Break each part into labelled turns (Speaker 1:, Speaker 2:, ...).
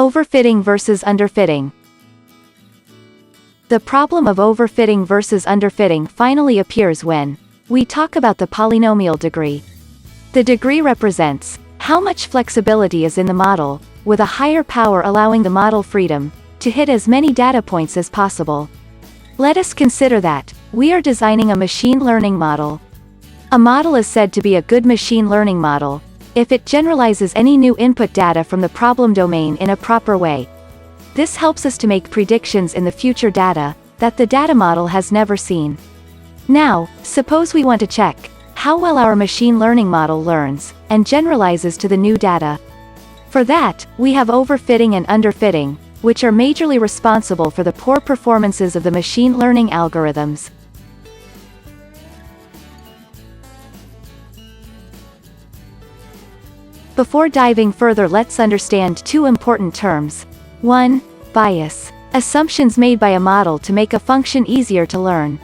Speaker 1: Overfitting versus underfitting. The problem of overfitting versus underfitting finally appears when we talk about the polynomial degree. The degree represents how much flexibility is in the model, with a higher power allowing the model freedom to hit as many data points as possible. Let us consider that we are designing a machine learning model. A model is said to be a good machine learning model if it generalizes any new input data from the problem domain in a proper way. This helps us to make predictions in the future data that the data model has never seen. Now, suppose we want to check how well our machine learning model learns and generalizes to the new data. For that, we have overfitting and underfitting, which are majorly responsible for the poor performances of the machine learning algorithms. Before diving further, let's understand two important terms. 1. Bias. Assumptions made by a model to make a function easier to learn.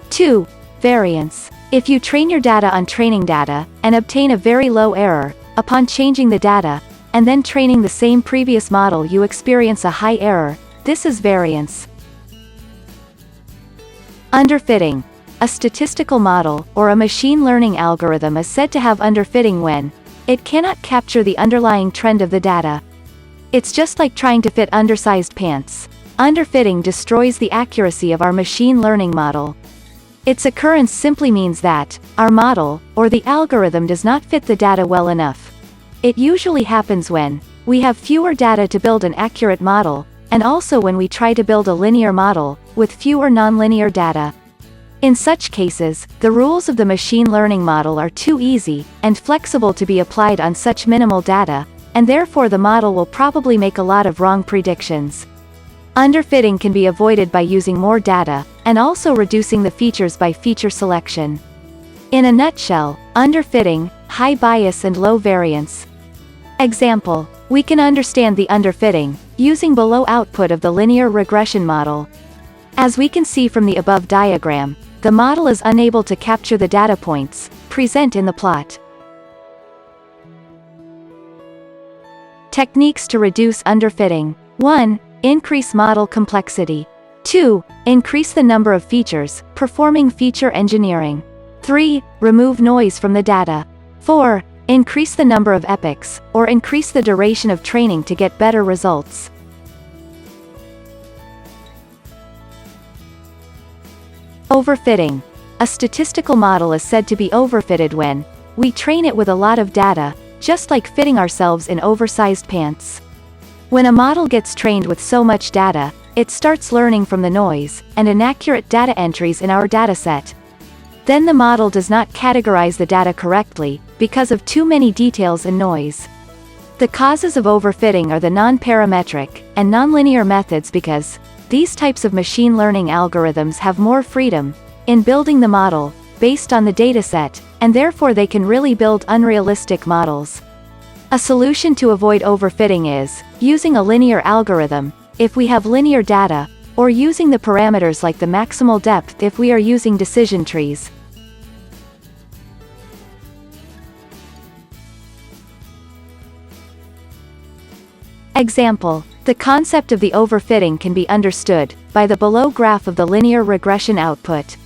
Speaker 1: 2. Variance. If you train your data on training data, and obtain a very low error, upon changing the data, and then training the same previous model you experience a high error, this is variance. Underfitting. A statistical model, or a machine learning algorithm is said to have underfitting when it cannot capture the underlying trend of the data. It's just like trying to fit undersized pants. Underfitting destroys the accuracy of our machine learning model. Its occurrence simply means that our model, or the algorithm, does not fit the data well enough. It usually happens when we have fewer data to build an accurate model, and also when we try to build a linear model with fewer nonlinear data. In such cases, the rules of the machine learning model are too easy and flexible to be applied on such minimal data, and therefore the model will probably make a lot of wrong predictions. Underfitting can be avoided by using more data, and also reducing the features by feature selection. In a nutshell, underfitting, high bias and low variance. Example: we can understand the underfitting using below output of the linear regression model. As we can see from the above diagram, the model is unable to capture the data points present in the plot. Techniques to reduce underfitting. 1. Increase model complexity. 2. Increase the number of features, performing feature engineering. 3. Remove noise from the data. 4. Increase the number of epochs, or increase the duration of training to get better results. Overfitting. A statistical model is said to be overfitted when we train it with a lot of data, just like fitting ourselves in oversized pants. When a model gets trained with so much data, it starts learning from the noise and inaccurate data entries in our dataset. Then the model does not categorize the data correctly because of too many details and noise. The causes of overfitting are the non-parametric and nonlinear methods, because these types of machine learning algorithms have more freedom in building the model based on the dataset, and therefore they can really build unrealistic models. A solution to avoid overfitting is using a linear algorithm if we have linear data, or using the parameters like the maximal depth if we are using decision trees. Example: the concept of the overfitting can be understood by the below graph of the linear regression output.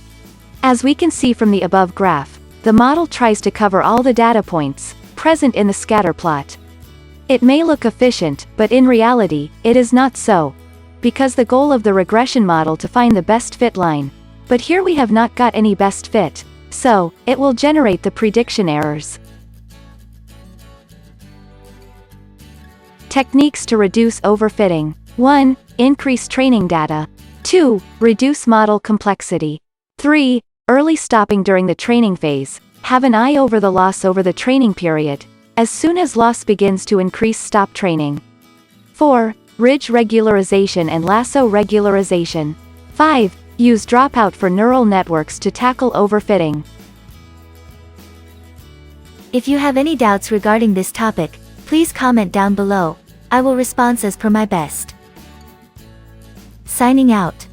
Speaker 1: As we can see from the above graph, the model tries to cover all the data points present in the scatter plot. It may look efficient, but in reality, it is not so, because the goal of the regression model to find the best fit line. But here we have not got any best fit, so it will generate the prediction errors. Techniques to reduce overfitting. 1. Increase training data. 2. Reduce model complexity. 3. Early stopping during the training phase. Have an eye over the loss over the training period. As soon as loss begins to increase, stop training. 4. Ridge regularization and lasso regularization. 5. Use dropout for neural networks to tackle overfitting.
Speaker 2: If you have any doubts regarding this topic, please comment down below. I will respond as per my best. Signing out.